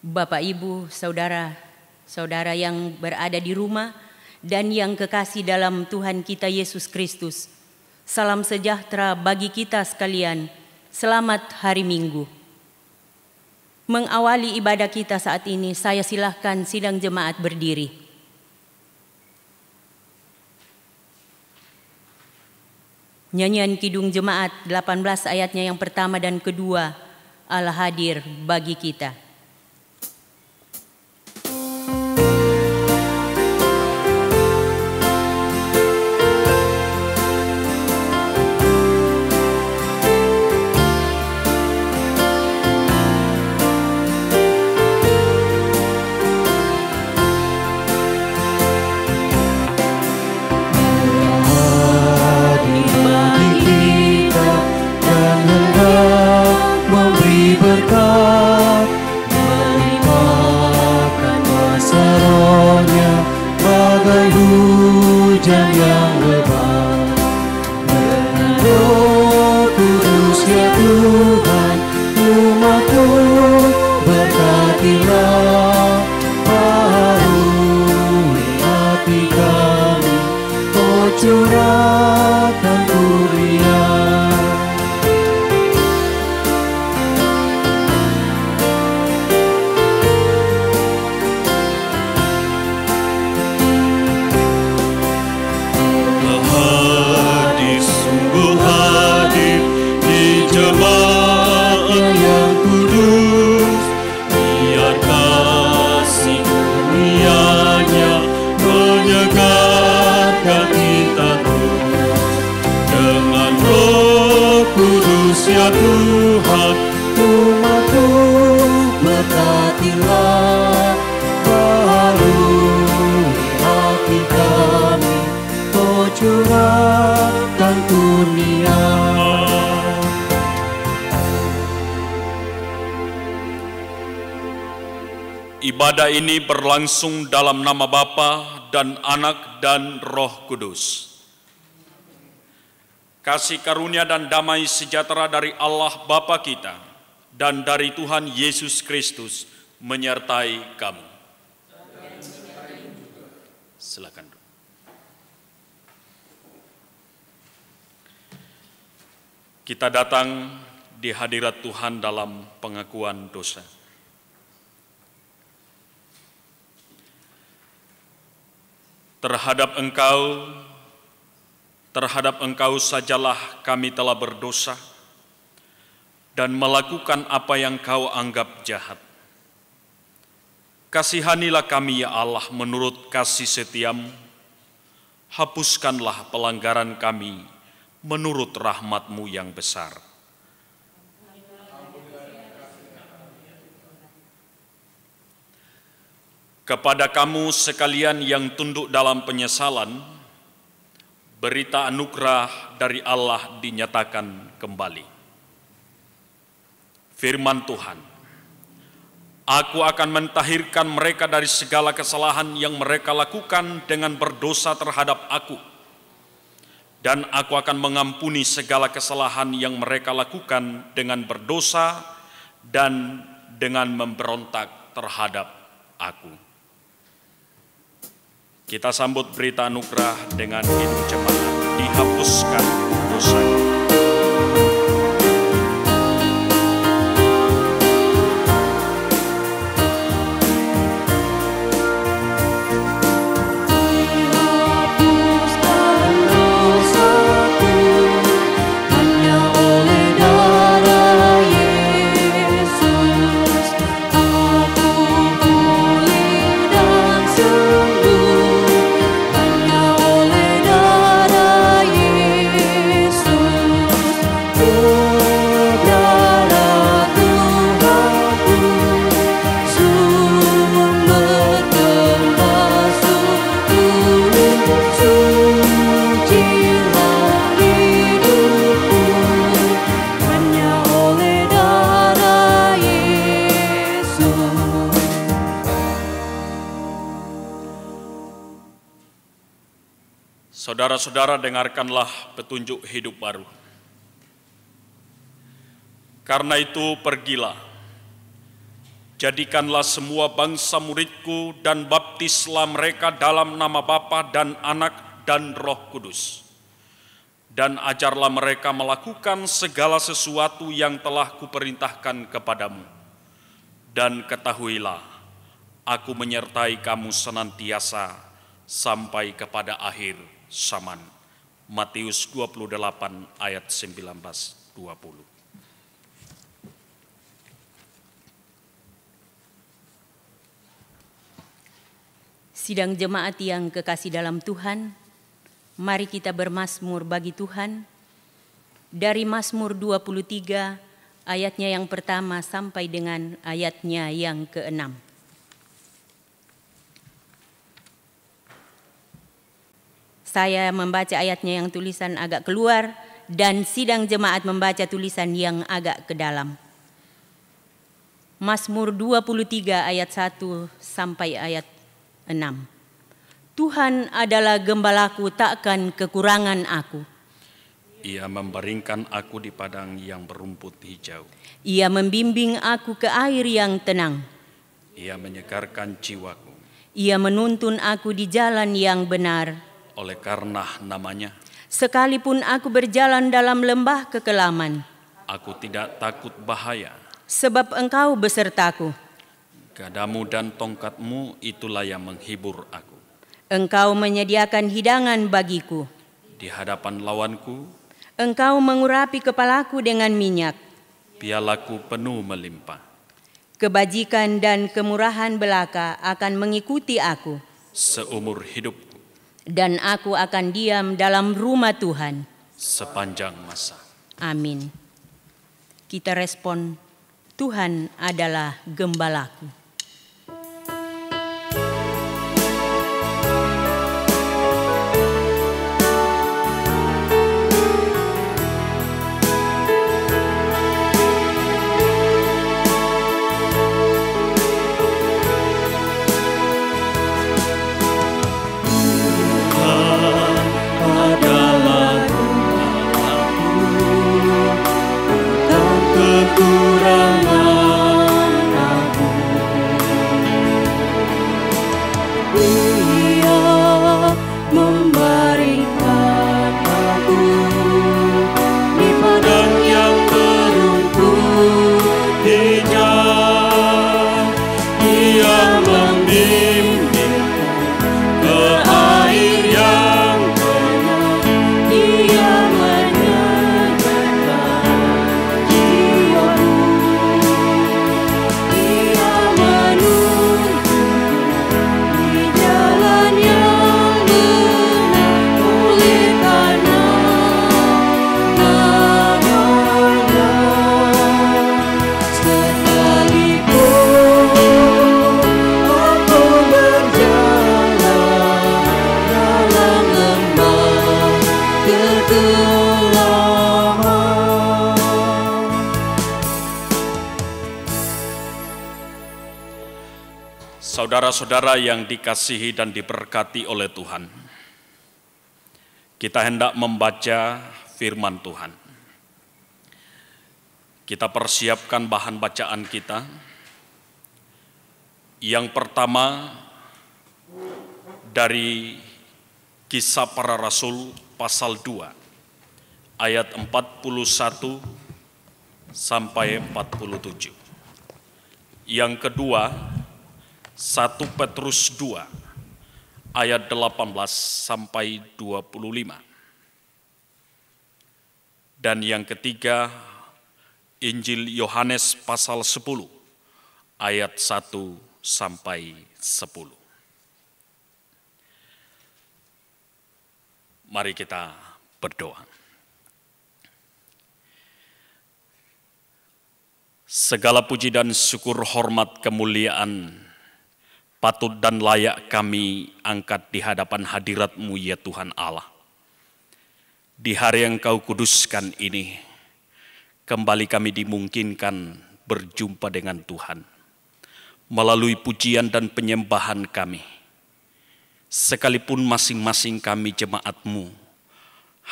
Bapak, Ibu, saudara-saudara yang berada di rumah dan yang kekasih dalam Tuhan kita Yesus Kristus, salam sejahtera bagi kita sekalian. Selamat hari Minggu. Mengawali ibadah kita saat ini, saya silahkan sidang jemaat berdiri. Nyanyian Kidung Jemaat 18 ayatnya yang pertama dan kedua, Allah hadir bagi kita. Ibadah ini berlangsung dalam nama Bapa dan Anak dan Roh Kudus. Kasih karunia dan damai sejahtera dari Allah Bapa kita dan dari Tuhan Yesus Kristus menyertai kamu. Silakan. Kita datang di hadirat Tuhan dalam pengakuan dosa. Terhadap Engkau sajalah kami telah berdosa dan melakukan apa yang Kau anggap jahat. Kasihanilah kami ya Allah menurut kasih setiamu, hapuskanlah pelanggaran kami menurut rahmat-Mu yang besar. Kepada kamu sekalian yang tunduk dalam penyesalan, berita anugerah dari Allah dinyatakan kembali. Firman Tuhan, Aku akan mentahirkan mereka dari segala kesalahan yang mereka lakukan dengan berdosa terhadap Aku, dan Aku akan mengampuni segala kesalahan yang mereka lakukan dengan berdosa dan dengan memberontak terhadap Aku. Kita sambut berita anugerah dengan himne jemaat, dihapuskan dosanya. Saudara-saudara, dengarkanlah petunjuk hidup baru. Karena itu pergilah, jadikanlah semua bangsa muridku dan baptislah mereka dalam nama Bapa dan Anak dan Roh Kudus. Dan ajarlah mereka melakukan segala sesuatu yang telah kuperintahkan kepadamu. Dan ketahuilah, Aku menyertai kamu senantiasa sampai kepada akhir zaman. Matius 28 ayat 19-20. Sidang jemaat yang kekasih dalam Tuhan, mari kita bermazmur bagi Tuhan dari Mazmur 23 ayatnya yang pertama sampai dengan ayatnya yang ke-6. Saya membaca ayatnya yang tulisan agak keluar dan sidang jemaat membaca tulisan yang agak ke dalam. Mazmur 23 ayat 1 sampai ayat 6. Tuhan adalah gembalaku, takkan kekurangan aku. Ia membaringkan aku di padang yang berumput hijau. Ia membimbing aku ke air yang tenang. Ia menyegarkan jiwaku. Ia menuntun aku di jalan yang benar. Oleh karena namanya, sekalipun aku berjalan dalam lembah kekelaman, aku tidak takut bahaya. Sebab Engkau besertaku. Gadamu dan tongkatmu itulah yang menghibur aku. Engkau menyediakan hidangan bagiku. Di hadapan lawanku, Engkau mengurapi kepalaku dengan minyak. Pialaku penuh melimpah. Kebajikan dan kemurahan belaka akan mengikuti aku seumur hidupku. Dan aku akan diam dalam rumah Tuhan sepanjang masa. Amin. Kita respon, Tuhan adalah gembalaku. Saudara-saudara yang dikasihi dan diberkati oleh Tuhan, kita hendak membaca firman Tuhan. Kita persiapkan bahan bacaan kita. Yang pertama dari Kisah Para Rasul pasal 2 ayat 41 sampai 47. Yang kedua 1 Petrus 2 ayat 18 sampai 25. Dan yang ketiga Injil Yohanes pasal 10 ayat 1 sampai 10. Mari kita berdoa. Segala puji dan syukur, hormat, kemuliaan patut dan layak kami angkat di hadapan hadirat-Mu ya Tuhan Allah. Di hari yang Kau kuduskan ini, kembali kami dimungkinkan berjumpa dengan Tuhan. Melalui pujian dan penyembahan kami, sekalipun masing-masing kami jemaat-Mu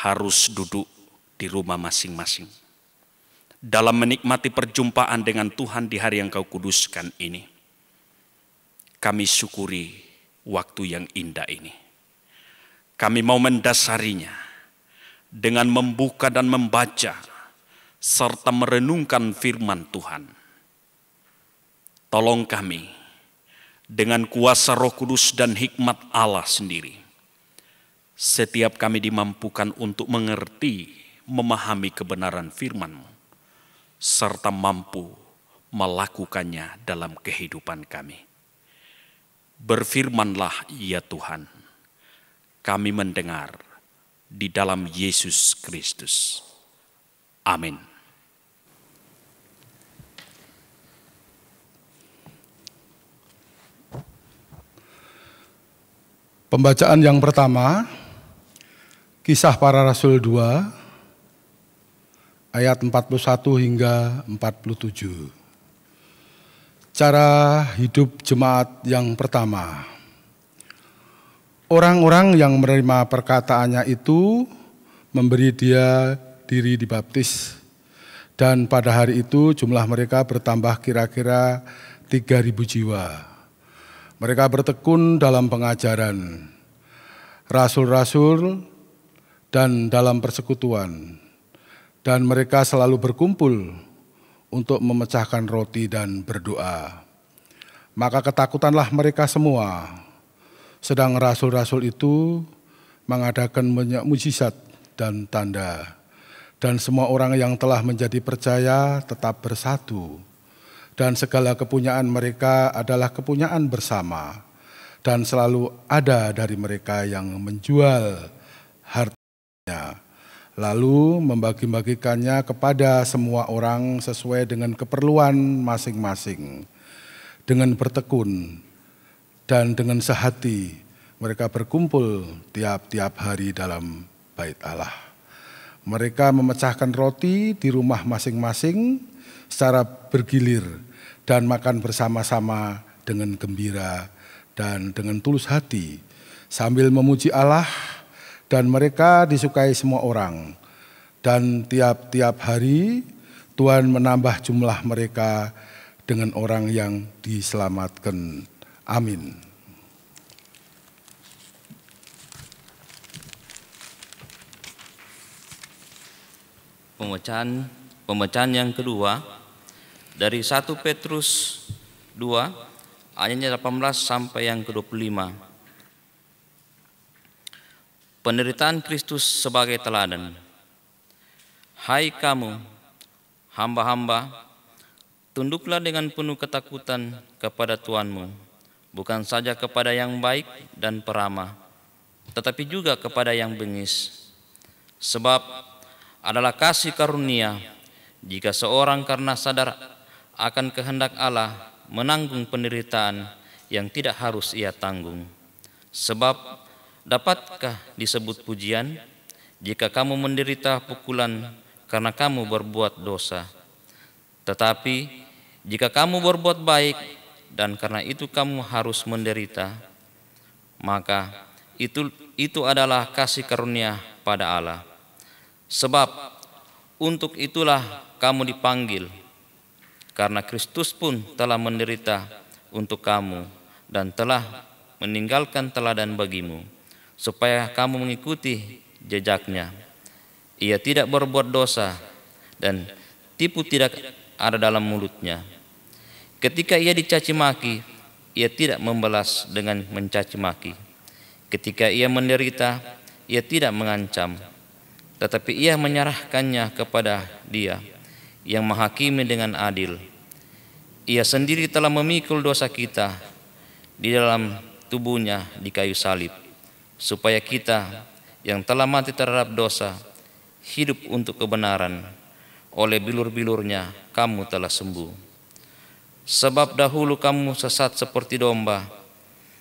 harus duduk di rumah masing-masing. Dalam menikmati perjumpaan dengan Tuhan di hari yang Kau kuduskan ini, kami syukuri waktu yang indah ini. Kami mau mendasarinya dengan membuka dan membaca serta merenungkan firman Tuhan. Tolong kami dengan kuasa Roh Kudus dan hikmat Allah sendiri. Setiap kami dimampukan untuk mengerti, memahami kebenaran firman-Mu, serta mampu melakukannya dalam kehidupan kami. Berfirmanlah ya Tuhan, kami mendengar di dalam Yesus Kristus. Amin. Pembacaan yang pertama, Kisah Para Rasul 2, ayat 41 hingga 47. Cara hidup jemaat yang pertama. Orang-orang yang menerima perkataannya itu memberi dia diri dibaptis. Dan pada hari itu jumlah mereka bertambah kira-kira 3.000 jiwa. Mereka bertekun dalam pengajaran, rasul-rasul, dan dalam persekutuan. Dan mereka selalu berkumpul untuk memecahkan roti dan berdoa. Maka ketakutanlah mereka semua. Sedang rasul-rasul itu mengadakan banyak mujizat dan tanda. Dan semua orang yang telah menjadi percaya tetap bersatu. Dan segala kepunyaan mereka adalah kepunyaan bersama. Dan selalu ada dari mereka yang menjual hartanya, lalu membagi-bagikannya kepada semua orang sesuai dengan keperluan masing-masing. Dengan bertekun dan dengan sehati mereka berkumpul tiap-tiap hari dalam bait Allah. Mereka memecahkan roti di rumah masing-masing secara bergilir dan makan bersama-sama dengan gembira dan dengan tulus hati sambil memuji Allah. Dan mereka disukai semua orang. Dan tiap-tiap hari Tuhan menambah jumlah mereka dengan orang yang diselamatkan. Amin. Pembacaan yang kedua dari 1 Petrus 2 ayatnya 18 sampai yang ke-25. Penderitaan Kristus sebagai teladan. Hai kamu, hamba-hamba, tunduklah dengan penuh ketakutan kepada Tuhanmu, bukan saja kepada yang baik dan peramah, tetapi juga kepada yang bengis. Sebab adalah kasih karunia jika seorang karena sadar akan kehendak Allah menanggung penderitaan yang tidak harus ia tanggung. Sebab dapatkah disebut pujian jika kamu menderita pukulan karena kamu berbuat dosa? Tetapi jika kamu berbuat baik dan karena itu kamu harus menderita, maka itu adalah kasih karunia pada Allah. Sebab untuk itulah kamu dipanggil, karena Kristus pun telah menderita untuk kamu dan telah meninggalkan teladan bagimu, supaya kamu mengikuti jejaknya. Ia tidak berbuat dosa dan tipu tidak ada dalam mulutnya. Ketika ia dicaci maki, ia tidak membalas dengan mencaci maki. Ketika ia menderita, ia tidak mengancam, tetapi ia menyerahkannya kepada Dia yang menghakimi dengan adil. Ia sendiri telah memikul dosa kita di dalam tubuhnya di kayu salib, supaya kita yang telah mati terhadap dosa hidup untuk kebenaran. Oleh bilur-bilurnya kamu telah sembuh. Sebab dahulu kamu sesat seperti domba,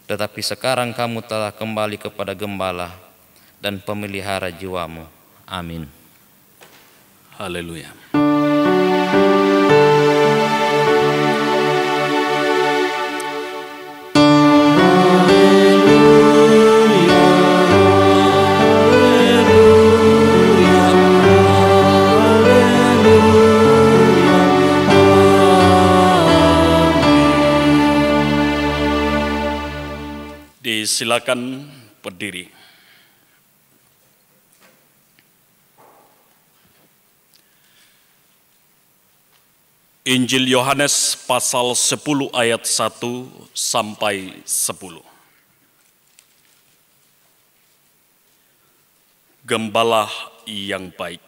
tetapi sekarang kamu telah kembali kepada Gembala dan pemelihara jiwamu. Amin. Haleluya. Silakan berdiri. Injil Yohanes pasal 10 ayat 1 sampai 10. Gembala yang baik.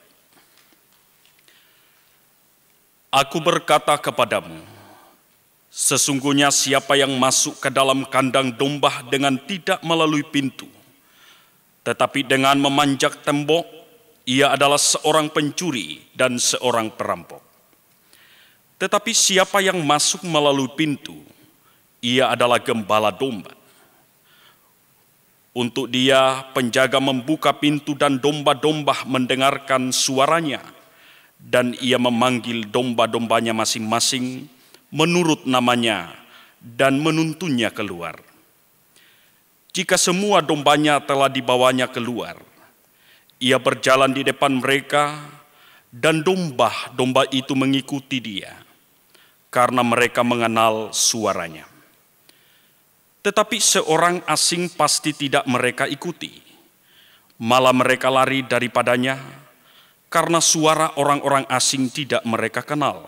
Aku berkata kepadamu, sesungguhnya siapa yang masuk ke dalam kandang domba dengan tidak melalui pintu, tetapi dengan memanjat tembok, ia adalah seorang pencuri dan seorang perampok. Tetapi siapa yang masuk melalui pintu, ia adalah gembala domba. Untuk dia, penjaga membuka pintu dan domba-domba mendengarkan suaranya, dan ia memanggil domba-dombanya masing-masing menurut namanya dan menuntunnya keluar. Jika semua dombanya telah dibawanya keluar, ia berjalan di depan mereka dan domba-domba itu mengikuti dia, karena mereka mengenal suaranya. Tetapi seorang asing pasti tidak mereka ikuti, malah mereka lari daripadanya, karena suara orang-orang asing tidak mereka kenal.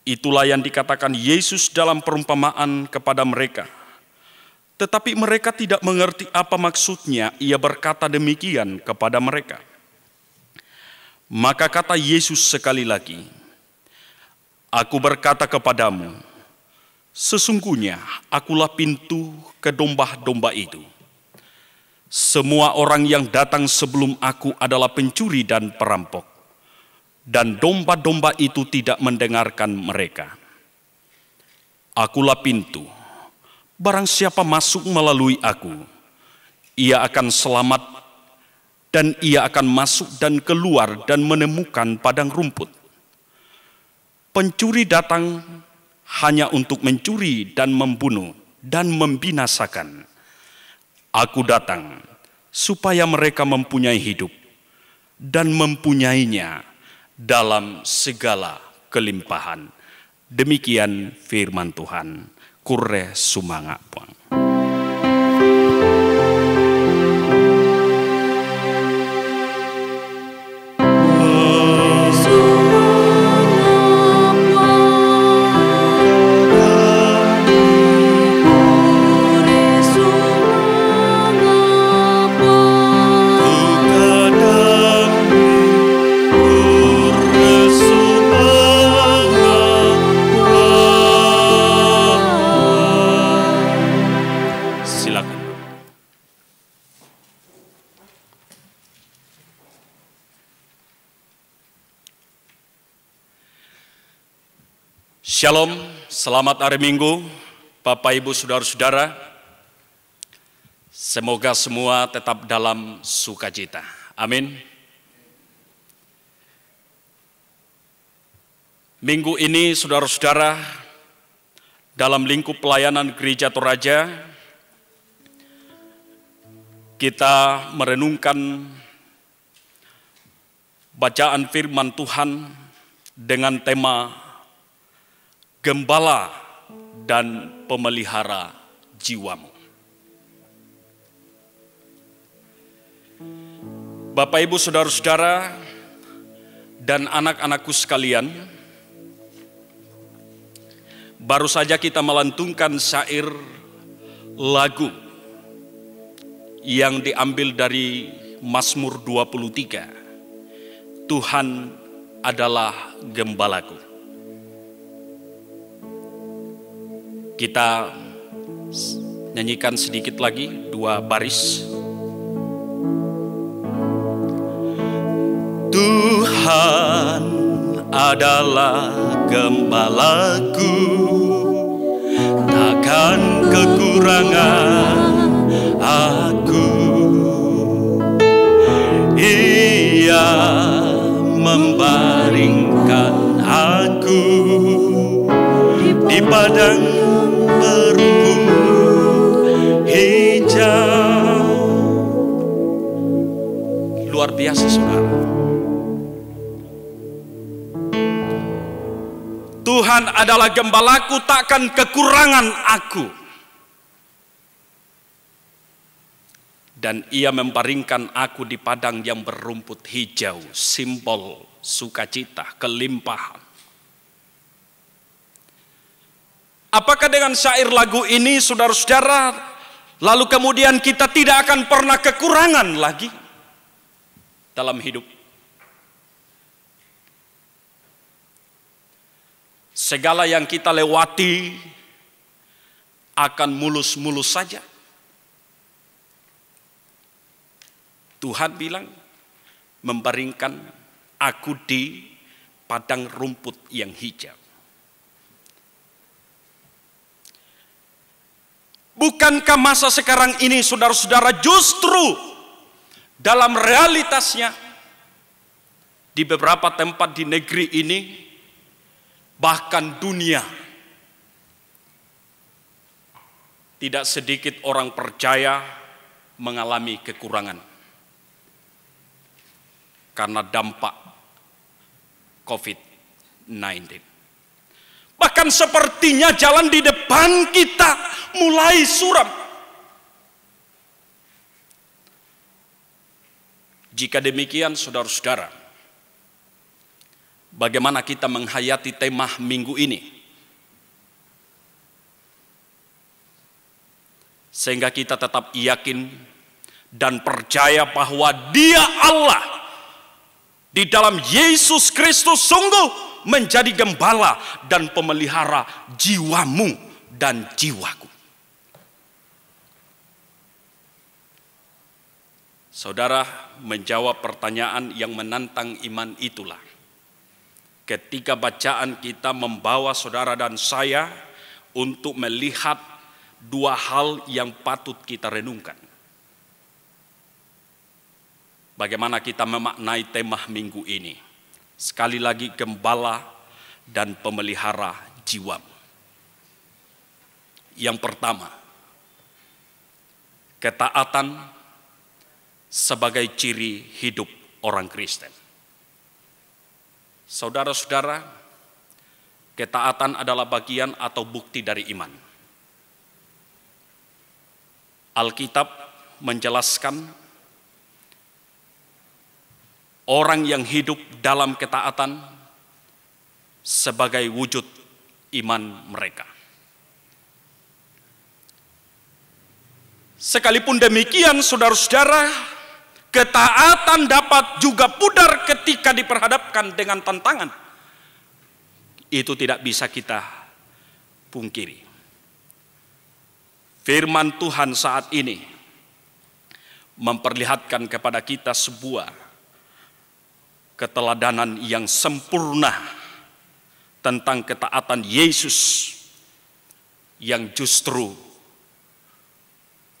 Itulah yang dikatakan Yesus dalam perumpamaan kepada mereka. Tetapi mereka tidak mengerti apa maksudnya ia berkata demikian kepada mereka. Maka kata Yesus sekali lagi, aku berkata kepadamu, sesungguhnya akulah pintu ke domba-domba itu. Semua orang yang datang sebelum aku adalah pencuri dan perampok, dan domba-domba itu tidak mendengarkan mereka. Akulah pintu, barang siapa masuk melalui aku, ia akan selamat, dan ia akan masuk dan keluar dan menemukan padang rumput. Pencuri datang hanya untuk mencuri dan membunuh dan membinasakan. Aku datang supaya mereka mempunyai hidup dan mempunyainya dalam segala kelimpahan. Demikian firman Tuhan. Kure sumanga puang. Shalom, selamat hari Minggu, Bapak Ibu Saudara-saudara. Semoga semua tetap dalam sukacita. Amin. Minggu ini saudara-saudara, dalam lingkup pelayanan Gereja Toraja, kita merenungkan bacaan firman Tuhan dengan tema Gembala dan Pemelihara Jiwamu. Bapak, Ibu, Saudara-saudara, dan anak-anakku sekalian, baru saja kita melantunkan syair lagu yang diambil dari Mazmur 23. Tuhan adalah gembalaku. Kita nyanyikan sedikit lagi 2 baris. Tuhan adalah gembalaku, takkan kekurangan aku. Ia membaringkan aku di padang berumput hijau. Luar biasa, saudara. Tuhan adalah gembalaku, takkan kekurangan aku. Dan Ia membaringkan aku di padang yang berumput hijau, simbol sukacita, kelimpahan. Apakah dengan syair lagu ini, saudara-saudara, lalu kemudian kita tidak akan pernah kekurangan lagi dalam hidup? Segala yang kita lewati akan mulus-mulus saja. Tuhan bilang, membaringkan aku di padang rumput yang hijau. Bukankah masa sekarang ini, saudara-saudara, justru dalam realitasnya di beberapa tempat di negeri ini, bahkan dunia, tidak sedikit orang percaya mengalami kekurangan karena dampak COVID-19. Bahkan sepertinya jalan di depan kita mulai suram. Jika demikian, saudara-saudara, bagaimana kita menghayati tema minggu ini? Sehingga kita tetap yakin dan percaya bahwa Dia Allah di dalam Yesus Kristus sungguh menjadi gembala dan pemelihara jiwamu dan jiwaku. Saudara, menjawab pertanyaan yang menantang iman itulah ketika bacaan kita membawa saudara dan saya untuk melihat 2 hal yang patut kita renungkan. Bagaimana kita memaknai tema minggu ini? Sekali lagi, gembala dan pemelihara jiwa. Yang pertama, ketaatan sebagai ciri hidup orang Kristen. Saudara-saudara, ketaatan adalah bagian atau bukti dari iman. Alkitab menjelaskan orang yang hidup dalam ketaatan sebagai wujud iman mereka. Sekalipun demikian, saudara-saudara, ketaatan dapat juga pudar ketika diperhadapkan dengan tantangan. Itu tidak bisa kita pungkiri. Firman Tuhan saat ini memperlihatkan kepada kita sebuah keteladanan yang sempurna tentang ketaatan Yesus yang justru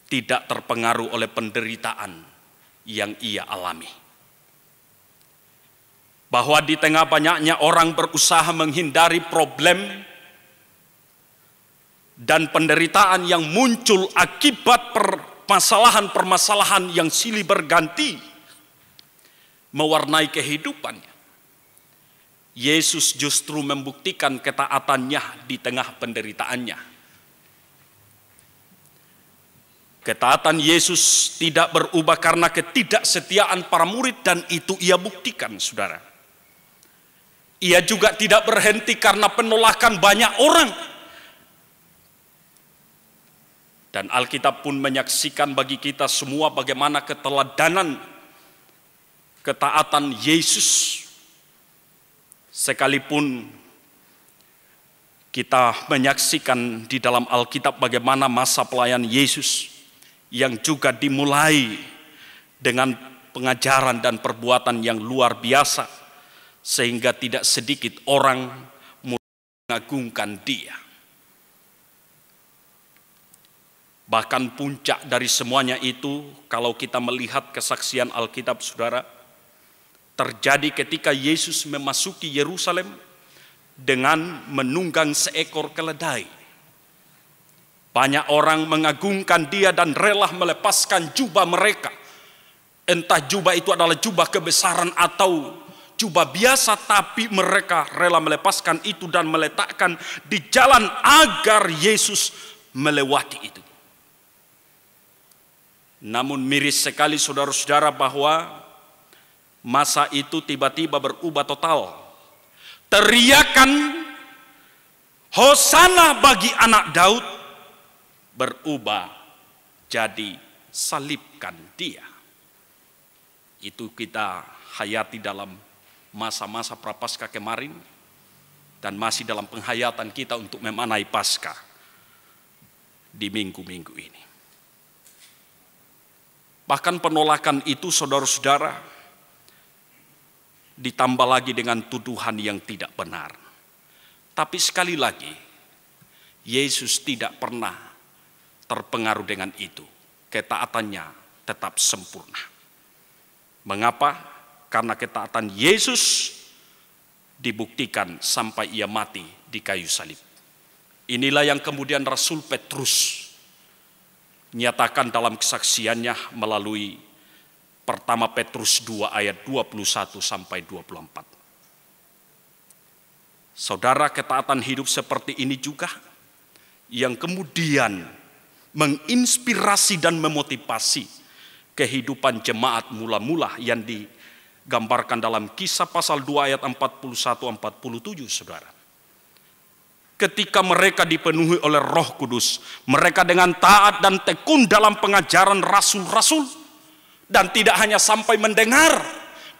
tidak terpengaruh oleh penderitaan yang Ia alami. Bahwa di tengah banyaknya orang berusaha menghindari problem, dan penderitaan yang muncul akibat permasalahan-permasalahan yang silih berganti mewarnai kehidupannya, Yesus justru membuktikan ketaatannya di tengah penderitaannya. Ketaatan Yesus tidak berubah karena ketidaksetiaan para murid, dan itu ia buktikan, saudara. Ia juga tidak berhenti karena penolakan banyak orang. Dan Alkitab pun menyaksikan bagi kita semua bagaimana keteladanan ketaatan Yesus. Sekalipun kita menyaksikan di dalam Alkitab bagaimana masa pelayan Yesus yang juga dimulai dengan pengajaran dan perbuatan yang luar biasa, sehingga tidak sedikit orang mengagungkan dia. Bahkan puncak dari semuanya itu, kalau kita melihat kesaksian Alkitab, saudara, terjadi ketika Yesus memasuki Yerusalem dengan menunggang seekor keledai. Banyak orang mengagungkan dia dan rela melepaskan jubah mereka. Entah jubah itu adalah jubah kebesaran atau jubah biasa, tapi mereka rela melepaskan itu dan meletakkan di jalan agar Yesus melewati itu. Namun miris sekali, saudara-saudara, bahwa masa itu tiba-tiba berubah total. Teriakan Hosana bagi anak Daud berubah jadi salibkan dia. Itu kita hayati dalam masa-masa Prapaskah kemarin, dan masih dalam penghayatan kita untuk memaknai Paskah di minggu-minggu ini. Bahkan penolakan itu, saudara-saudara, ditambah lagi dengan tuduhan yang tidak benar. Tapi sekali lagi, Yesus tidak pernah terpengaruh dengan itu. Ketaatannya tetap sempurna. Mengapa? Karena ketaatan Yesus dibuktikan sampai ia mati di kayu salib. Inilah yang kemudian Rasul Petrus nyatakan dalam kesaksiannya melalui pertama Petrus 2 ayat 21 sampai 24. Saudara, ketaatan hidup seperti ini juga yang kemudian menginspirasi dan memotivasi kehidupan jemaat mula-mula yang digambarkan dalam Kisah pasal 2 ayat 41-47, saudara. Ketika mereka dipenuhi oleh Roh Kudus, mereka dengan taat dan tekun dalam pengajaran rasul-rasul, dan tidak hanya sampai mendengar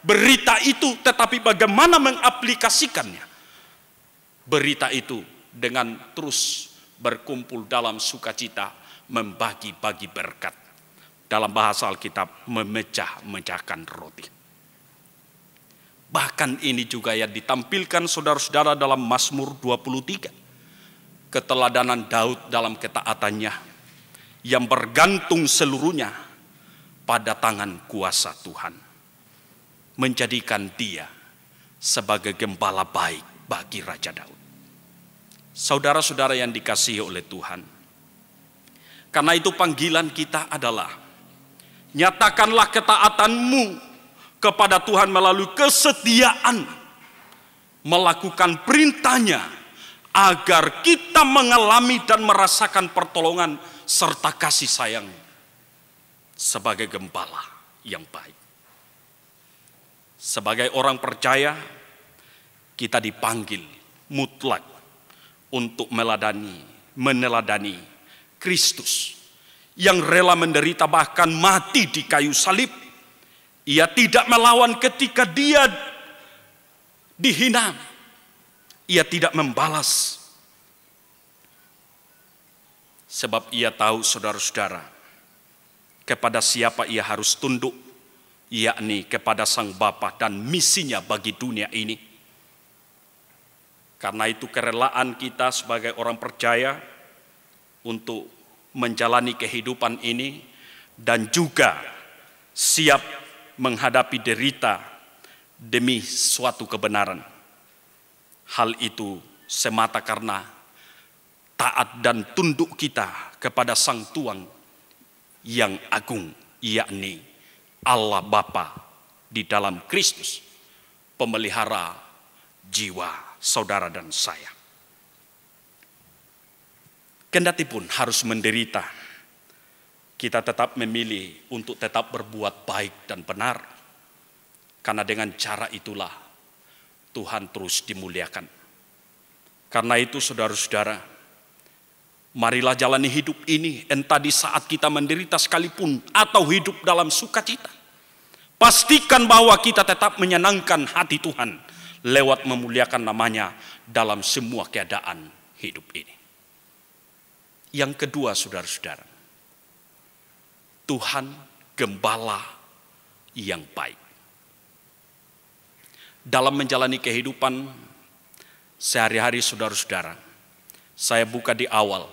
berita itu, tetapi bagaimana mengaplikasikannya. Berita itu dengan terus berkumpul dalam sukacita, membagi-bagi berkat. Dalam bahasa Alkitab, memecah-mecahkan roti. Bahkan ini juga yang ditampilkan saudara-saudara dalam Mazmur 23. Keteladanan Daud dalam ketaatannya yang bergantung seluruhnya pada tangan kuasa Tuhan, menjadikan dia sebagai gembala baik bagi Raja Daud. Saudara-saudara yang dikasihi oleh Tuhan, karena itu panggilan kita adalah nyatakanlah ketaatanmu kepada Tuhan melalui kesetiaan melakukan perintahnya, agar kita mengalami dan merasakan pertolongan serta kasih sayang sebagai gembala yang baik. Sebagai orang percaya, kita dipanggil mutlak untuk meneladani Kristus yang rela menderita bahkan mati di kayu salib. Ia tidak melawan ketika dia dihina. Ia tidak membalas. Sebab ia tahu, saudara-saudara, kepada siapa ia harus tunduk, yakni kepada Sang Bapa dan misinya bagi dunia ini. Karena itu kerelaan kita sebagai orang percaya untuk menjalani kehidupan ini dan juga siap menghadapi derita demi suatu kebenaran. Hal itu semata karena taat dan tunduk kita kepada Sang Tuhan yang agung, yakni Allah Bapa di dalam Kristus, pemelihara jiwa saudara dan saya. Kendati pun harus menderita, kita tetap memilih untuk tetap berbuat baik dan benar, karena dengan cara itulah Tuhan terus dimuliakan. Karena itu saudara-saudara, marilah jalani hidup ini, entah di saat kita menderita sekalipun atau hidup dalam sukacita. Pastikan bahwa kita tetap menyenangkan hati Tuhan lewat memuliakan namanya dalam semua keadaan hidup ini. Yang kedua saudara-saudara, Tuhan gembala yang baik. Dalam menjalani kehidupan sehari-hari saudara-saudara, saya buka di awal,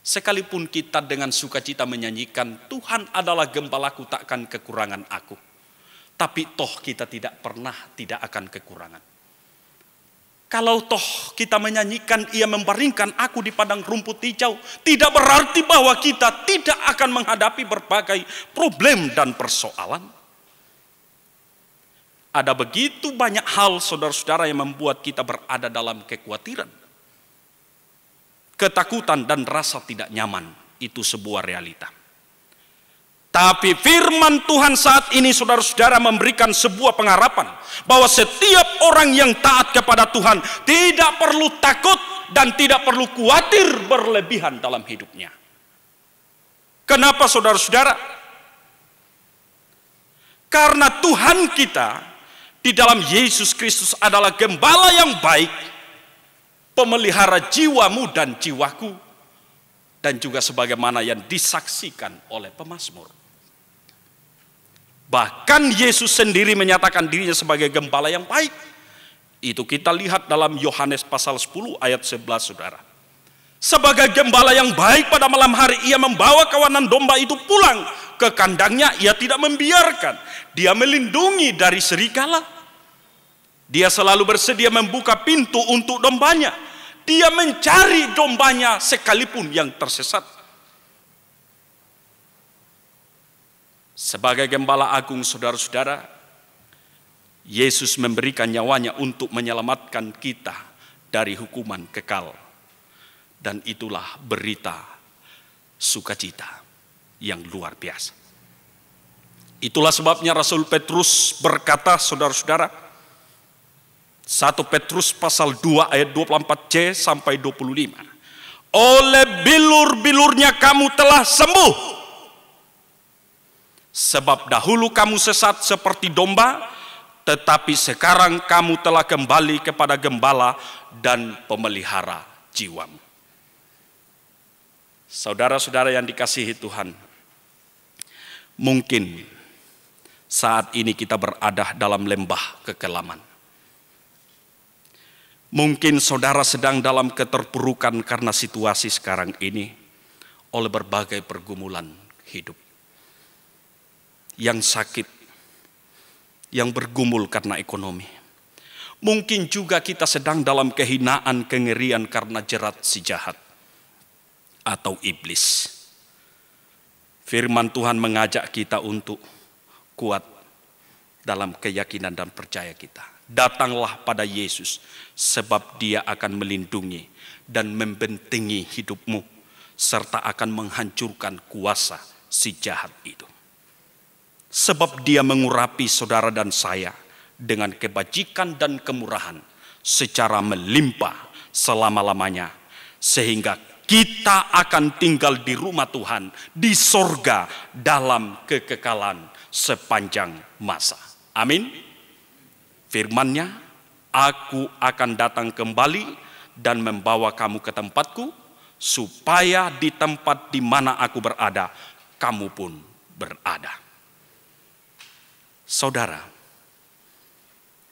sekalipun kita dengan sukacita menyanyikan Tuhan adalah gembalaku takkan kekurangan aku, tapi toh kita tidak pernah tidak akan kekurangan. Kalau toh kita menyanyikan Ia membaringkan aku di padang rumput hijau, tidak berarti bahwa kita tidak akan menghadapi berbagai problem dan persoalan. Ada begitu banyak hal saudara-saudara yang membuat kita berada dalam kekhawatiran, ketakutan dan rasa tidak nyaman. Itu sebuah realita. Tapi firman Tuhan saat ini saudara-saudara memberikan sebuah pengharapan bahwa setiap orang yang taat kepada Tuhan tidak perlu takut dan tidak perlu khawatir berlebihan dalam hidupnya. Kenapa saudara-saudara? Karena Tuhan kita di dalam Yesus Kristus adalah gembala yang baik, pemelihara jiwamu dan jiwaku, dan juga sebagaimana yang disaksikan oleh pemazmur. Bahkan Yesus sendiri menyatakan dirinya sebagai gembala yang baik. Itu kita lihat dalam Yohanes pasal 10 ayat 11 saudara. Sebagai gembala yang baik pada malam hari Ia membawa kawanan domba itu pulang ke kandangnya. Ia tidak membiarkan, Dia melindungi dari serigala. Dia selalu bersedia membuka pintu untuk dombanya. Dia mencari dombanya sekalipun yang tersesat. Sebagai gembala agung saudara-saudara, Yesus memberikan nyawanya untuk menyelamatkan kita dari hukuman kekal. Dan itulah berita sukacita yang luar biasa. Itulah sebabnya Rasul Petrus berkata saudara-saudara, 1 Petrus pasal 2 ayat 24c sampai 25. Oleh bilur-bilurnya kamu telah sembuh. Sebab dahulu kamu sesat seperti domba, tetapi sekarang kamu telah kembali kepada gembala dan pemelihara jiwamu. Saudara-saudara yang dikasihi Tuhan, mungkin saat ini kita berada dalam lembah kekelaman. Mungkin saudara sedang dalam keterpurukan karena situasi sekarang ini oleh berbagai pergumulan hidup. Yang sakit, yang bergumul karena ekonomi. Mungkin juga kita sedang dalam kehinaan, kengerian karena jerat si jahat atau iblis. Firman Tuhan mengajak kita untuk kuat dalam keyakinan dan percaya kita. Datanglah pada Yesus, sebab Dia akan melindungi dan membentengi hidupmu, serta akan menghancurkan kuasa si jahat itu. Sebab Dia mengurapi saudara dan saya dengan kebajikan dan kemurahan secara melimpah selama-lamanya, sehingga kita akan tinggal di rumah Tuhan di sorga dalam kekekalan sepanjang masa. Amin. Firman-Nya, aku akan datang kembali dan membawa kamu ke tempatku, supaya di tempat di mana aku berada, kamu pun berada. Saudara,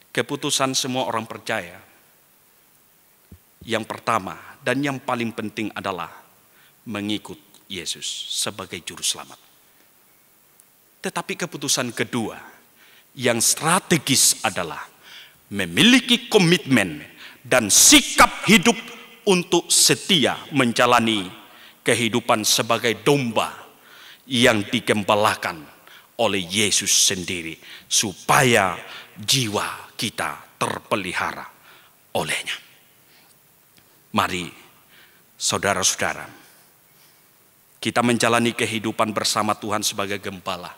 keputusan semua orang percaya yang pertama dan yang paling penting adalah mengikut Yesus sebagai juru selamat. Tetapi keputusan kedua yang strategis adalah memiliki komitmen dan sikap hidup untuk setia menjalani kehidupan sebagai domba yang digembalakan oleh Yesus sendiri, supaya jiwa kita terpelihara olehnya. Mari saudara-saudara, kita menjalani kehidupan bersama Tuhan sebagai gembala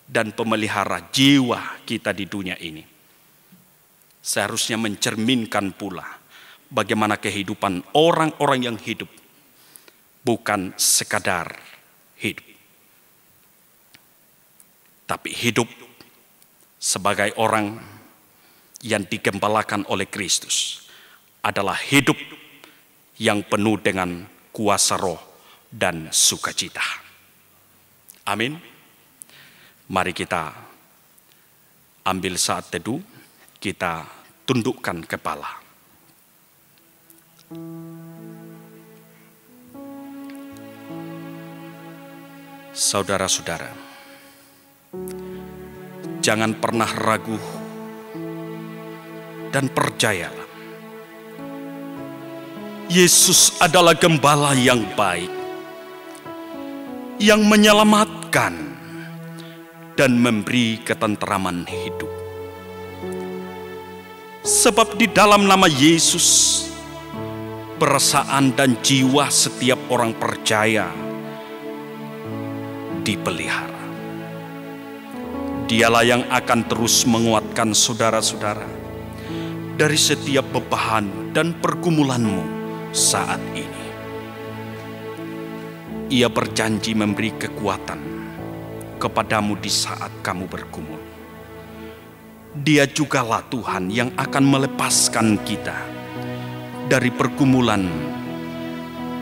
dan pemelihara jiwa kita di dunia ini. Seharusnya mencerminkan pula bagaimana kehidupan orang-orang yang hidup, bukan sekadar hidup, tapi hidup sebagai orang yang digembalakan oleh Kristus adalah hidup yang penuh dengan kuasa roh dan sukacita. Amin. Mari kita ambil saat teduh, kita tundukkan kepala. Saudara-saudara, jangan pernah ragu dan percayalah, Yesus adalah gembala yang baik, yang menyelamatkan dan memberi ketenteraman hidup. Sebab di dalam nama Yesus, perasaan dan jiwa setiap orang percaya dipelihara. Dialah yang akan terus menguatkan saudara-saudara dari setiap beban dan pergumulanmu saat ini. Ia berjanji memberi kekuatan kepadamu di saat kamu bergumul. Dia jugalah Tuhan yang akan melepaskan kita dari pergumulan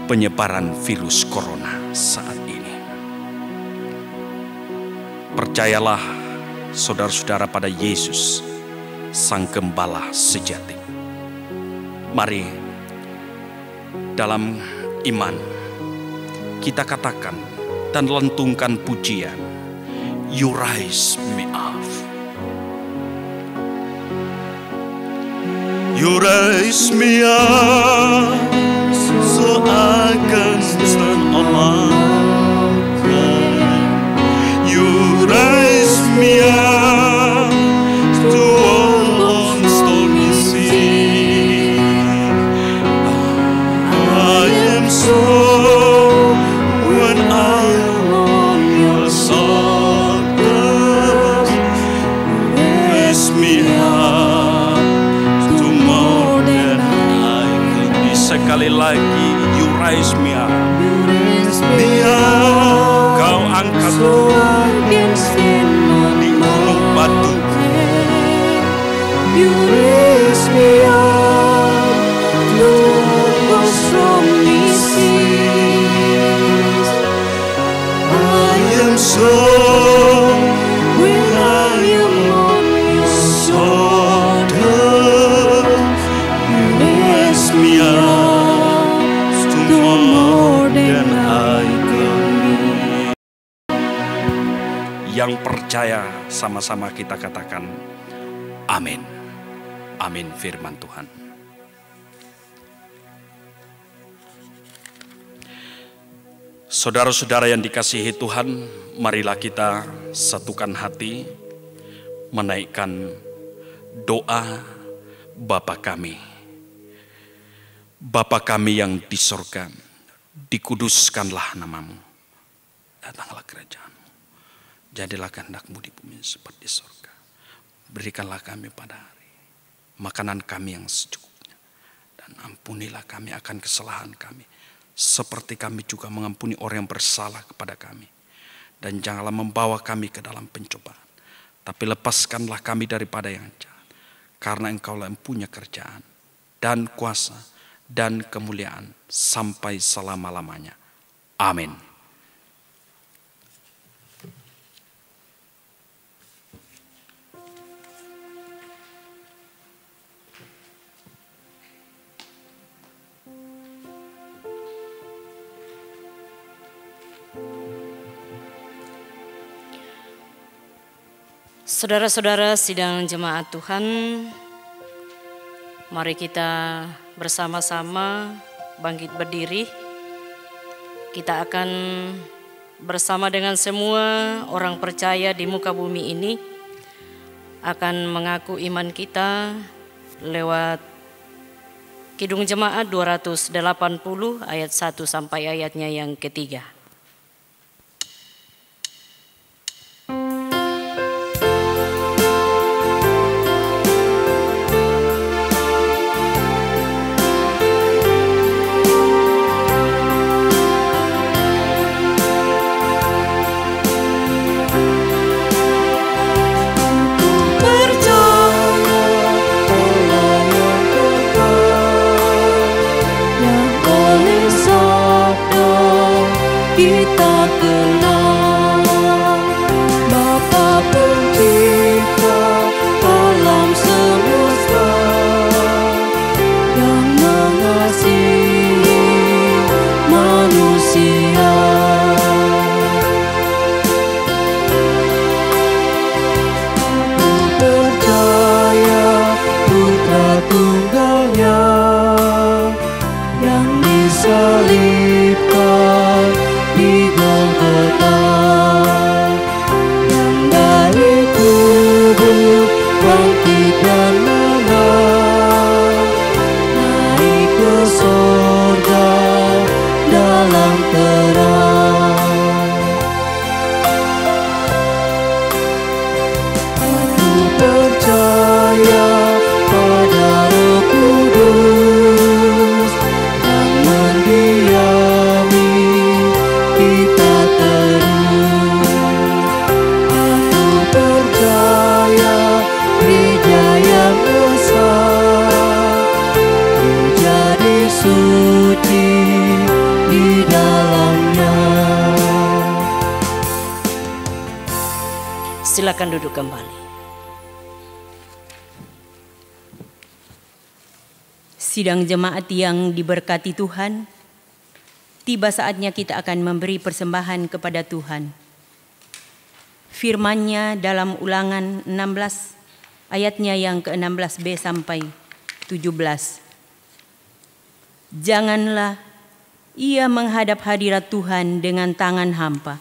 penyebaran virus corona saat ini. Percayalah saudara-saudara pada Yesus, Sang Gembala sejati. Mari dalam iman kita katakan dan lantungkan pujian, You Raise Me Up. You raise me up so I can stand on mountain. You raise me up to walk on stormy sea. I am so when I am on your shoulders. Raise me up. Sekali lagi, You raise me up. Kau angkat di gunung batu. You raise me up to cross stormy seas. I am so when I am on your shoulder. You raise me up. Yang percaya sama-sama kita katakan amin. Amin firman Tuhan. Saudara-saudara yang dikasihi Tuhan, marilah kita satukan hati menaikkan doa Bapa kami. Bapa kami yang di sorga, dikuduskanlah namamu. Datanglah kerajaan. Jadilah kehendak-Mu di bumi seperti di surga. Berikanlah kami pada hari makanan kami yang secukupnya. Dan ampunilah kami akan kesalahan kami, seperti kami juga mengampuni orang yang bersalah kepada kami. Dan janganlah membawa kami ke dalam pencobaan, tapi lepaskanlah kami daripada yang jahat. Karena Engkaulah yang punya kerjaan dan kuasa dan kemuliaan sampai selama-lamanya. Amin. Saudara-saudara sidang jemaat Tuhan, mari kita bersama-sama bangkit berdiri. Kita akan bersama dengan semua orang percaya di muka bumi ini akan mengaku iman kita lewat Kidung Jemaat 280 ayat 1 sampai ayatnya yang ketiga. Silakan duduk kembali. Sidang jemaat yang diberkati Tuhan, tiba saatnya kita akan memberi persembahan kepada Tuhan. Firman-Nya dalam Ulangan 16 ayatnya yang ke-16b sampai 17. Janganlah ia menghadap hadirat Tuhan dengan tangan hampa,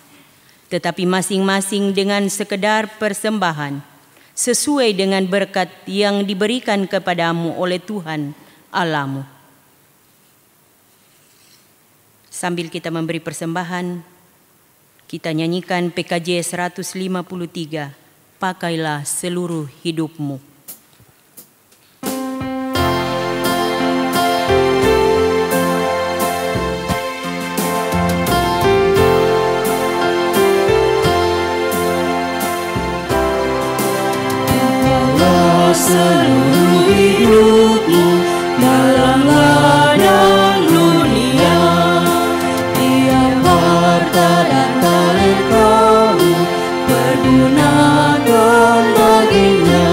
tetapi masing-masing dengan sekedar persembahan sesuai dengan berkat yang diberikan kepadamu oleh Tuhan Allahmu. Sambil kita memberi persembahan, kita nyanyikan PKJ 153, Pakailah Seluruh Hidupmu. Seluruh hidupmu dalam ladang dunia, tiap harta dan talentamu pergunakan baginya.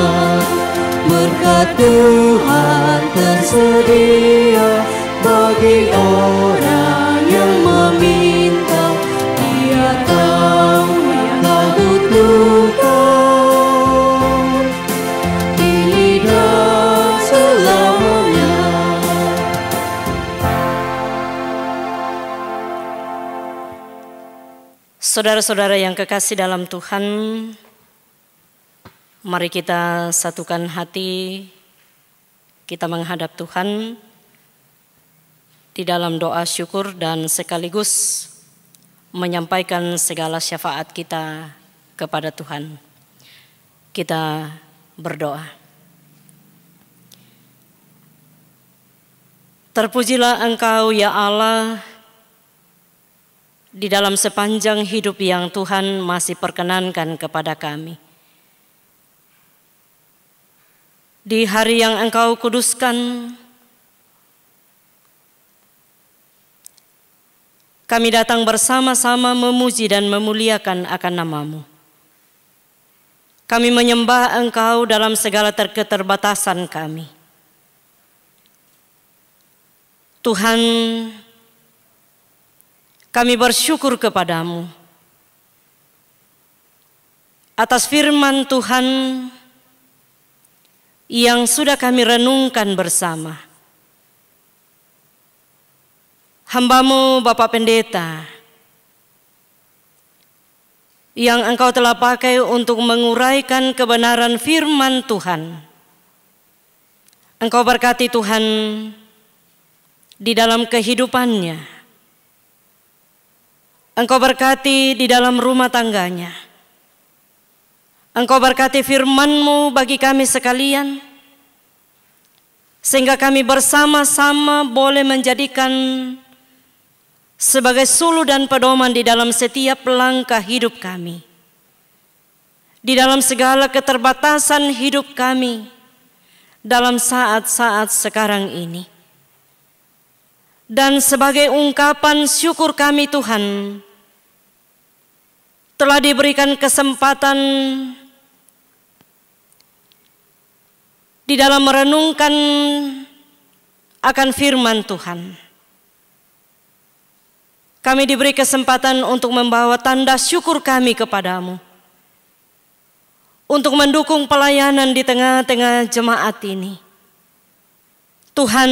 Berkat Tuhan tersedia bagi orang yang meminta. Dia tahu yang kau butuhkan. Saudara-saudara yang kekasih dalam Tuhan, mari kita satukan hati, kita menghadap Tuhan di dalam doa syukur dan sekaligus menyampaikan segala syafaat kita kepada Tuhan. Kita berdoa. Terpujilah Engkau ya Allah, di dalam sepanjang hidup yang Tuhan masih perkenankan kepada kami. Di hari yang Engkau kuduskan, kami datang bersama-sama memuji dan memuliakan akan nama-Mu. Kami menyembah Engkau dalam segala keterbatasan kami. Tuhan, kami bersyukur kepadamu atas firman Tuhan yang sudah kami renungkan bersama. hamba-Mu Bapak Pendeta yang Engkau telah pakai untuk menguraikan kebenaran firman Tuhan. Engkau berkati Tuhan di dalam kehidupannya. Engkau berkati di dalam rumah tangganya. Engkau berkati firman-Mu bagi kami sekalian, sehingga kami bersama-sama boleh menjadikan sebagai suluh dan pedoman di dalam setiap langkah hidup kami, di dalam segala keterbatasan hidup kami, dalam saat-saat sekarang ini. Dan sebagai ungkapan syukur kami Tuhan, telah diberikan kesempatan di dalam merenungkan akan firman Tuhan. Kami diberi kesempatan untuk membawa tanda syukur kami kepadamu, untuk mendukung pelayanan di tengah-tengah jemaat ini. Tuhan,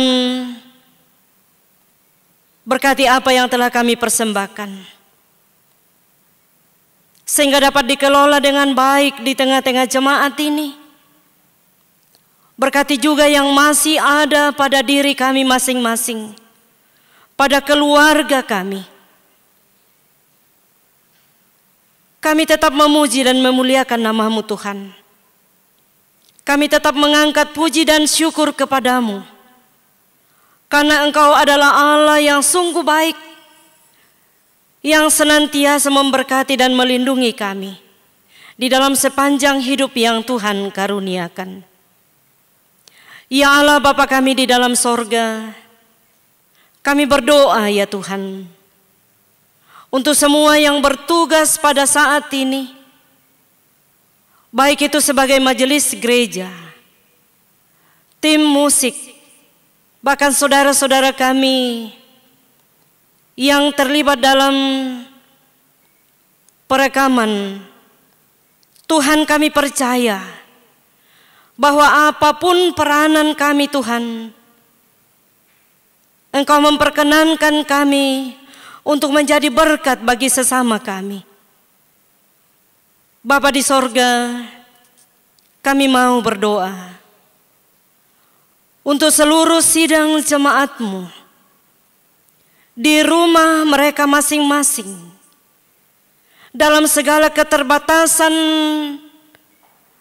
berkati apa yang telah kami persembahkan, sehingga dapat dikelola dengan baik di tengah-tengah jemaat ini. Berkati juga yang masih ada pada diri kami masing-masing, pada keluarga kami. Kami tetap memuji dan memuliakan nama-Mu Tuhan. Kami tetap mengangkat puji dan syukur kepadamu, karena Engkau adalah Allah yang sungguh baik, yang senantiasa memberkati dan melindungi kami di dalam sepanjang hidup yang Tuhan karuniakan. Ya Allah Bapa kami di dalam sorga, kami berdoa ya Tuhan, untuk semua yang bertugas pada saat ini, baik itu sebagai majelis gereja, tim musik, bahkan saudara-saudara kami yang terlibat dalam perekaman. Tuhan, kami percaya bahwa apapun peranan kami Tuhan, Engkau memperkenankan kami untuk menjadi berkat bagi sesama kami. Bapa di sorga, kami mau berdoa untuk seluruh sidang jemaat-Mu di rumah mereka masing-masing, dalam segala keterbatasan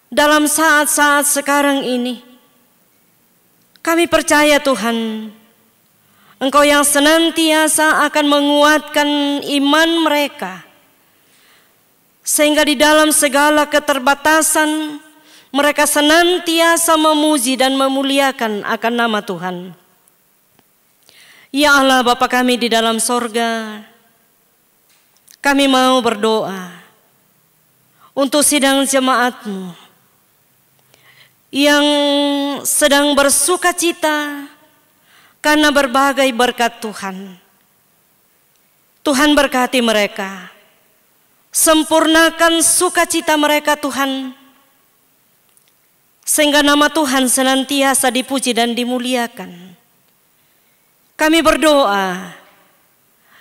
dalam saat-saat sekarang ini. Kami percaya Tuhan, Engkau yang senantiasa akan menguatkan iman mereka, sehingga di dalam segala keterbatasan mereka senantiasa memuji dan memuliakan akan nama Tuhan. Ya Allah Bapa kami di dalam sorga, kami mau berdoa untuk sidang jemaat-Mu yang sedang bersuka cita karena berbagai berkat Tuhan. Tuhan berkati mereka, sempurnakan sukacita mereka Tuhan, sehingga nama Tuhan senantiasa dipuji dan dimuliakan. Kami berdoa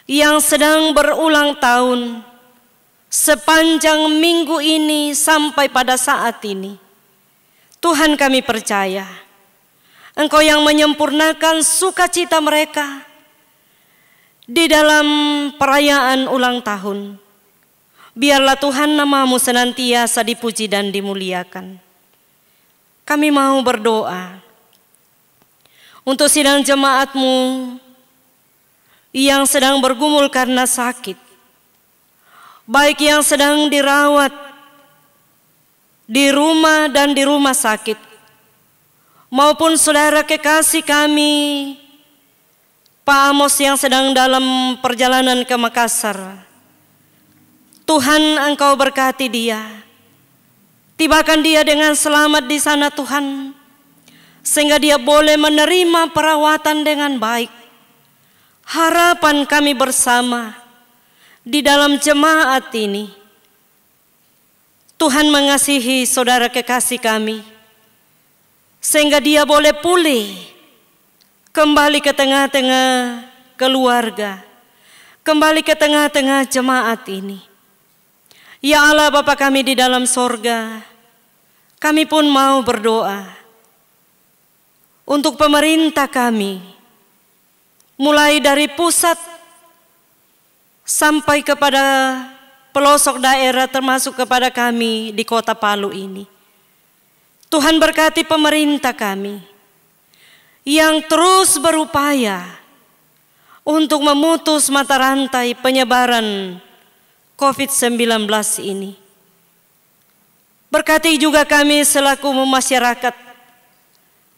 yang sedang berulang tahun sepanjang minggu ini sampai pada saat ini, Tuhan kami percaya Engkau yang menyempurnakan sukacita mereka di dalam perayaan ulang tahun. Biarlah Tuhan nama-Mu senantiasa dipuji dan dimuliakan. Kami mau berdoa untuk sidang jemaat-Mu yang sedang bergumul karena sakit, baik yang sedang dirawat di rumah dan di rumah sakit, maupun saudara kekasih kami Pak Amos yang sedang dalam perjalanan ke Makassar. Tuhan, Engkau berkati dia, tibakan dia dengan selamat di sana Tuhan, sehingga dia boleh menerima perawatan dengan baik. Harapan kami bersama di dalam jemaat ini, Tuhan mengasihi saudara kekasih kami, sehingga dia boleh pulih kembali ke tengah-tengah keluarga, kembali ke tengah-tengah jemaat ini. Ya Allah Bapa kami di dalam sorga, kami pun mau berdoa untuk pemerintah kami, mulai dari pusat sampai kepada pelosok daerah termasuk kepada kami di kota Palu ini. Tuhan berkati pemerintah kami yang terus berupaya untuk memutus mata rantai penyebaran COVID-19 ini. Berkati juga kami selaku masyarakat,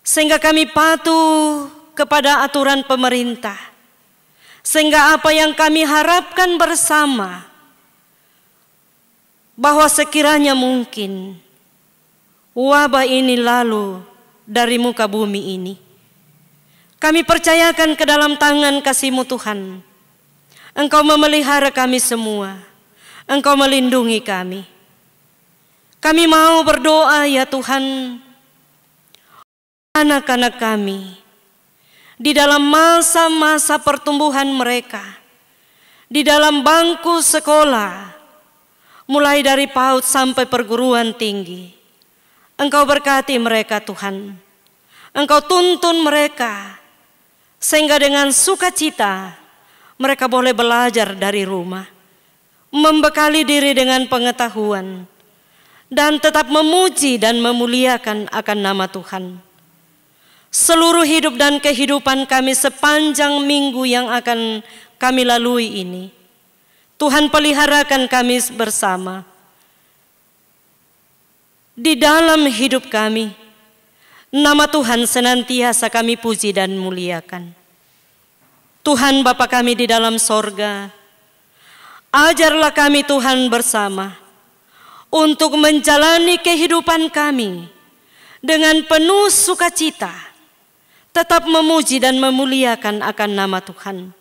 sehingga kami patuh kepada aturan pemerintah, sehingga apa yang kami harapkan bersama, bahwa sekiranya mungkin wabah ini lalu dari muka bumi ini, kami percayakan ke dalam tangan kasih-Mu Tuhan. Engkau memelihara kami semua, Engkau melindungi kami. Kami mau berdoa ya Tuhan, anak-anak kami di dalam masa-masa pertumbuhan mereka, di dalam bangku sekolah, mulai dari PAUD sampai perguruan tinggi. Engkau berkati mereka Tuhan, Engkau tuntun mereka, sehingga dengan sukacita mereka boleh belajar dari rumah, membekali diri dengan pengetahuan, dan tetap memuji dan memuliakan akan nama Tuhan. Seluruh hidup dan kehidupan kami sepanjang minggu yang akan kami lalui ini, Tuhan peliharakan kami bersama. Di dalam hidup kami, nama Tuhan senantiasa kami puji dan muliakan. Tuhan Bapa kami di dalam sorga, ajarlah kami Tuhan bersama untuk menjalani kehidupan kami dengan penuh sukacita, tetap memuji dan memuliakan akan nama Tuhan.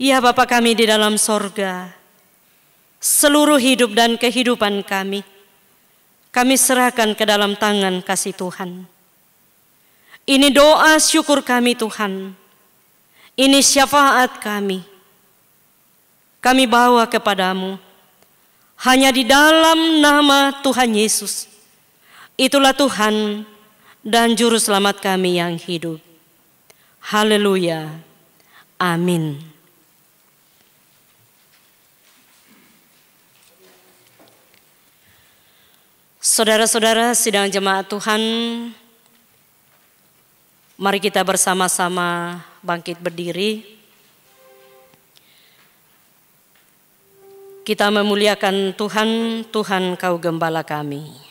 Ya Bapa kami di dalam sorga, seluruh hidup dan kehidupan kami serahkan ke dalam tangan kasih Tuhan. Ini doa syukur kami Tuhan, ini syafaat kami bawa kepadamu. Hanya di dalam nama Tuhan Yesus, itulah Tuhan dan Juru Selamat kami yang hidup. Haleluya. Amin. Saudara-saudara sidang jemaat Tuhan, mari kita bersama-sama bangkit berdiri. Kita memuliakan Tuhan, Tuhan Kau Gembala kami.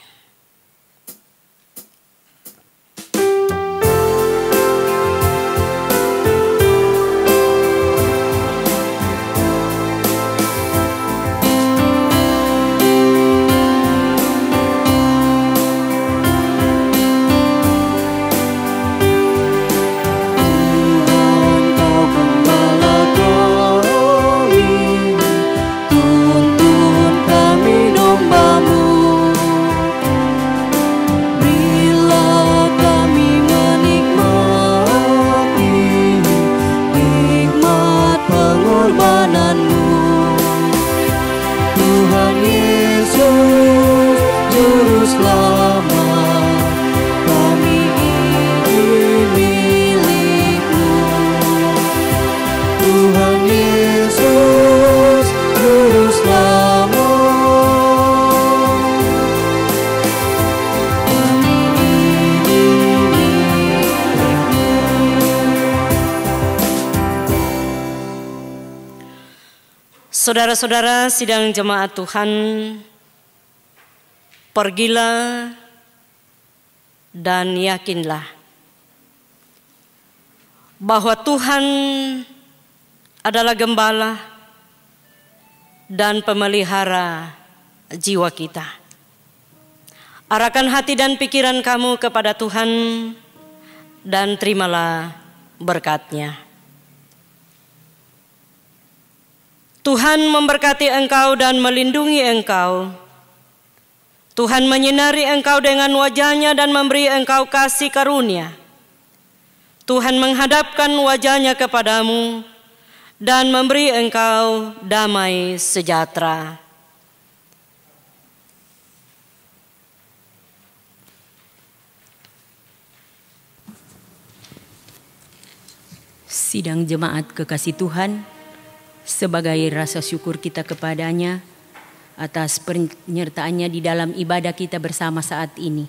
Saudara-saudara sidang jemaat Tuhan, pergilah dan yakinlah bahwa Tuhan adalah gembala dan pemelihara jiwa kita. Arahkan hati dan pikiran kamu kepada Tuhan dan terimalah berkat-Nya. Tuhan memberkati engkau dan melindungi engkau. Tuhan menyinari engkau dengan wajah-Nya dan memberi engkau kasih karunia. Tuhan menghadapkan wajahnya kepadamu dan memberi engkau damai sejahtera. Sidang jemaat kekasih Tuhan, sebagai rasa syukur kita kepadanya atas penyertaannya di dalam ibadah kita bersama saat ini,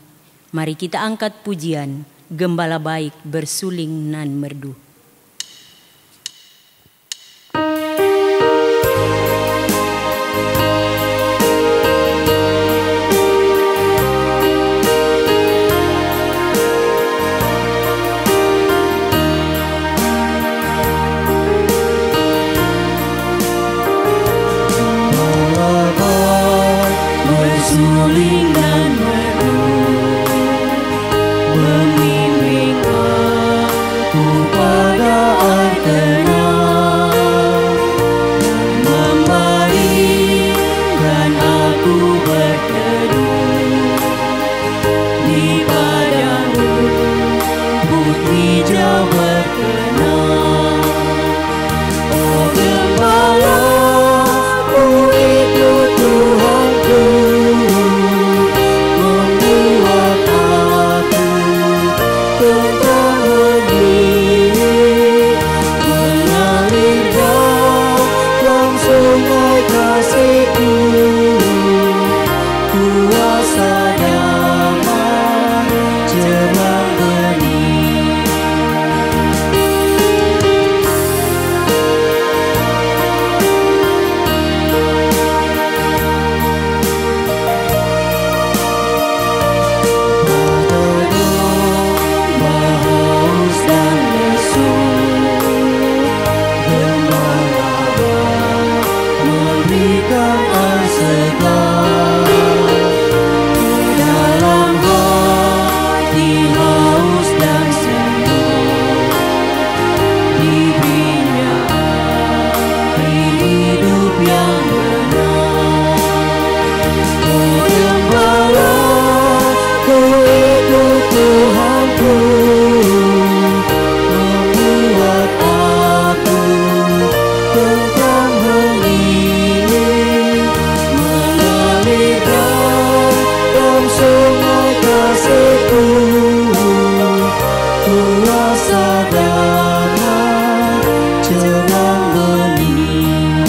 mari kita angkat pujian Gembala Baik Bersuling Nan Merdu. Bersuling dan merdu, membimbing aku pada air tenang, membaringkan aku berteduh di padang rumput hijau berkenang. Oh Gembala, ku ikut Tuhanku, membuat aku tentang berdiri, mengalir dalam sungai kasih-Ku, kuasa damai cemerlang bening. Haus dan lesu, Gembala memberikan air segar ke dalam hati haus dan sendu, diberinya air hidup yang benar. Oh Gembala, ku ikut Tuhanku, membuat aku tentang ini, mengalir dalam sungai kasih-Ku, kuasa damai cemerlang bening.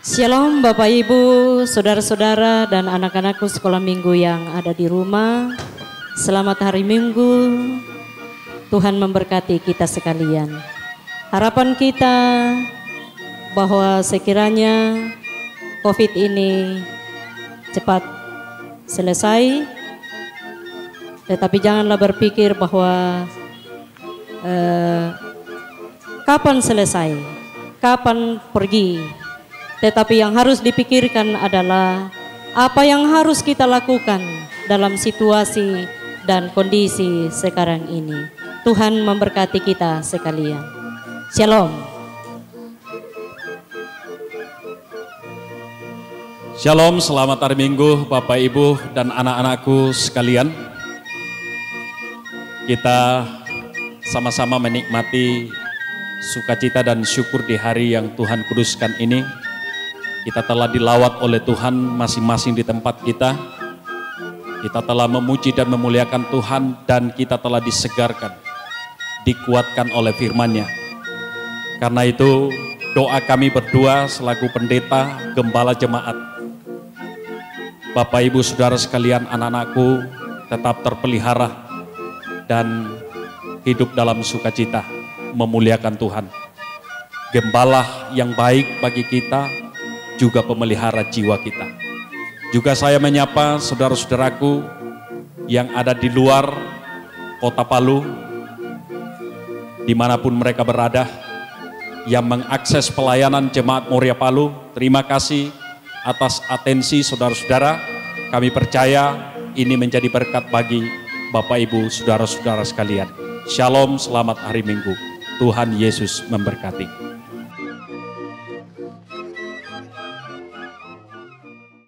Shalom Bapak Ibu, saudara-saudara dan anak-anakku sekolah minggu yang ada di rumah. Selamat hari Minggu, Tuhan memberkati kita sekalian. Harapan kita bahwa sekiranya COVID ini cepat selesai, tetapi janganlah berpikir bahwa kapan selesai, kapan pergi. Tetapi yang harus dipikirkan adalah apa yang harus kita lakukan dalam situasi dan kondisi sekarang ini. Tuhan memberkati kita sekalian. Shalom. Shalom, selamat hari Minggu Bapak Ibu dan anak-anakku sekalian. Kita sama-sama menikmati sukacita dan syukur di hari yang Tuhan kuduskan ini. Kita telah dilawat oleh Tuhan masing-masing di tempat kita. Kita telah memuji dan memuliakan Tuhan dan kita telah disegarkan, dikuatkan oleh firman-Nya. Karena itu doa kami berdua selaku pendeta, gembala jemaat. Bapak Ibu Saudara sekalian, anak-anakku tetap terpelihara dan hidup dalam sukacita, memuliakan Tuhan. Gembala yang baik bagi kita, juga pemelihara jiwa kita. Juga saya menyapa saudara-saudaraku yang ada di luar kota Palu, dimanapun mereka berada, yang mengakses pelayanan Jemaat Moria Palu. Terima kasih atas atensi saudara-saudara. Kami percaya ini menjadi berkat bagi Bapak Ibu saudara-saudara sekalian. Shalom, selamat hari Minggu. Tuhan Yesus memberkati.